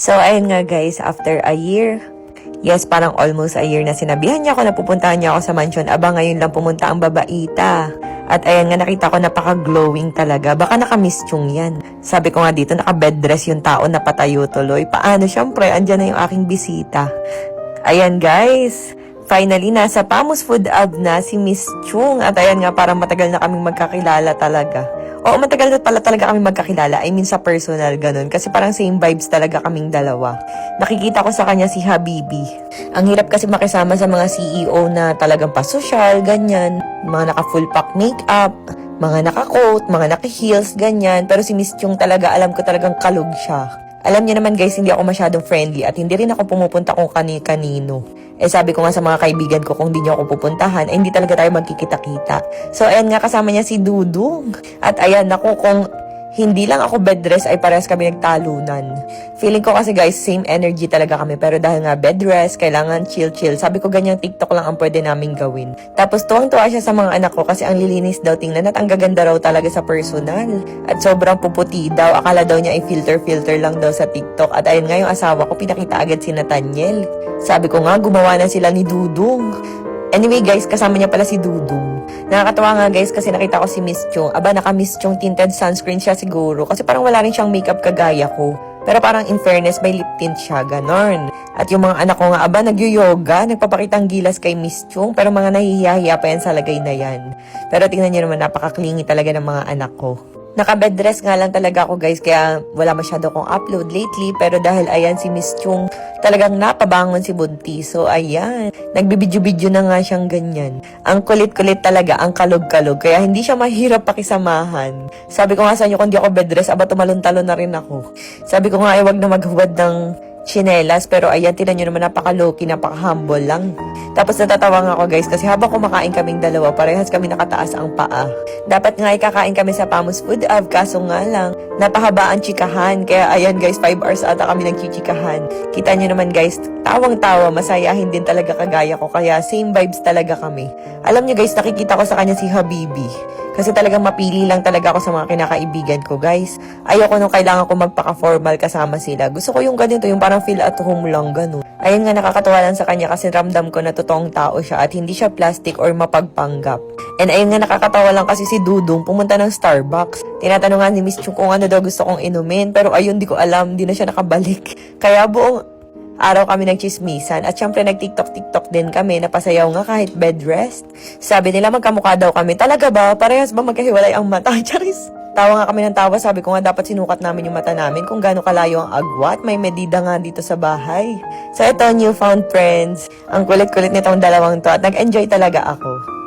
So, ayun nga guys, after a year, yes, parang almost a year na sinabihan niya ako na pupuntahan niya ako sa mansion. Aba, ngayon lang pumunta ang babaita. At ayan nga, nakita ko napaka-glowing talaga. Baka naka-miss Chung yan. Sabi ko nga dito, naka-bed rest yung tao na patayo tuloy. Paano? Siyempre, andyan na yung aking bisita. Ayan guys, finally, nasa Pamus Food Hub na si Miss Chung. At ayan nga, parang matagal na kaming magkakilala talaga. Oo, matagal na pala talaga kami magkakilala. I mean, sa personal, ganun. Kasi parang same vibes talaga kaming dalawa. Nakikita ko sa kanya si Habibi. Ang hirap kasi makisama sa mga CEO na talagang pasosyal, ganyan. Mga naka-full pack makeup, mga naka-coat, mga naka-heels, ganyan. Pero si Miss Chung talaga, alam ko talagang kalog siya. Alam niyo naman guys, hindi ako masyadong friendly at hindi rin ako pumupunta kung kani-kanino. Sabi ko nga sa mga kaibigan ko, kung di niyo ako pupuntahan, hindi talaga tayo magkikita-kita. So ayan nga, kasama niya si Dudong. At ayan, naku, kung hindi lang ako bed rest ay parehas kami nagtalunan. Feeling ko kasi guys, same energy talaga kami. Pero dahil nga bed rest, kailangan chill-chill. Sabi ko ganyang TikTok lang ang pwede naming gawin. Tapos tuwang-tuwa siya sa mga anak ko kasi ang lilinis daw tingnan at ang gaganda raw talaga sa personal. At sobrang puputi daw. Akala daw niya ay filter-filter lang daw sa TikTok. At ayun nga yung asawa ko, pinakita agad si Nathaniel. Sabi ko nga, gumawa na sila ni Dudong. Anyway guys, kasama niya pala si Dudong. Nakakatawa nga guys kasi nakita ko si Miss Chung. Aba, naka-Miss Chung tinted sunscreen siya siguro. Kasi parang wala rin siyang makeup kagaya ko. Pero parang in fairness, may lip tint siya, ganon. At yung mga anak ko nga, aba, nagyo-yoga, nagpapakitang gilas kay Miss Chung. Pero mga nahihiya-hiya pa yan sa lagay na yan. Pero tingnan niyo naman, napaka-clingy talaga ng mga anak ko. Naka-bed rest nga lang talaga ako guys, kaya wala masyado kong upload lately. Pero dahil ayan si Miss Chung, talagang napabangon si Bunti. So ayan, nagbibidyo-bidyo na nga siyang ganyan. Ang kulit-kulit talaga, ang kalog-kalog. Kaya hindi siya mahirap pakisamahan. Sabi ko nga sa inyo, kung di ako bed rest, aba tumalon-talon na rin ako. Sabi ko nga, ay wag na maghuwad ng chinelas, pero ayan, tinan nyo naman, napaka-low-key, napaka-humble lang. Tapos natatawa nga ako guys, kasi habang kumakain kaming dalawa, parehas kami nakataas ang paa. Dapat nga ikakain kami sa Pamus Food Hub, kaso nga lang, napahaba ang chikahan. Kaya ayan guys, 5 hours ata kami nagchichikahan. Kita nyo naman guys, tawang-tawa, masayahin din talaga kagaya ko, kaya same vibes talaga kami. Alam nyo guys, nakikita ko sa kanya si Habibi. Kasi talagang mapili lang talaga ako sa mga kinakaibigan ko, guys. Ayoko nung kailangan ko magpaka-formal kasama sila. Gusto ko yung ganito, yung parang feel at home lang, ganun. Ayun nga, nakakatawa lang sa kanya kasi ramdam ko na totoong tao siya at hindi siya plastic or mapagpanggap. And ayun nga, nakakatawa lang kasi si Dudong pumunta ng Starbucks. Tinatanungan ni Miss Chung kung ano daw gusto kong inumin. Pero ayun, di ko alam, di na siya nakabalik. Kaya buong araw kami nagchismisan at syempre nag-TikTok din kami, napasayaw nga kahit bed rest. Sabi nila magkamukha daw kami. Talaga ba? Parehas ba magkahiwalay ang mata? Charis! Tawa nga kami ng tawa. Sabi ko nga dapat sinukat namin yung mata namin kung gaano kalayo ang agwat. May medida nga dito sa bahay. So ito, newfound friends. Ang kulit-kulit nitong dalawang to at nag-enjoy talaga ako.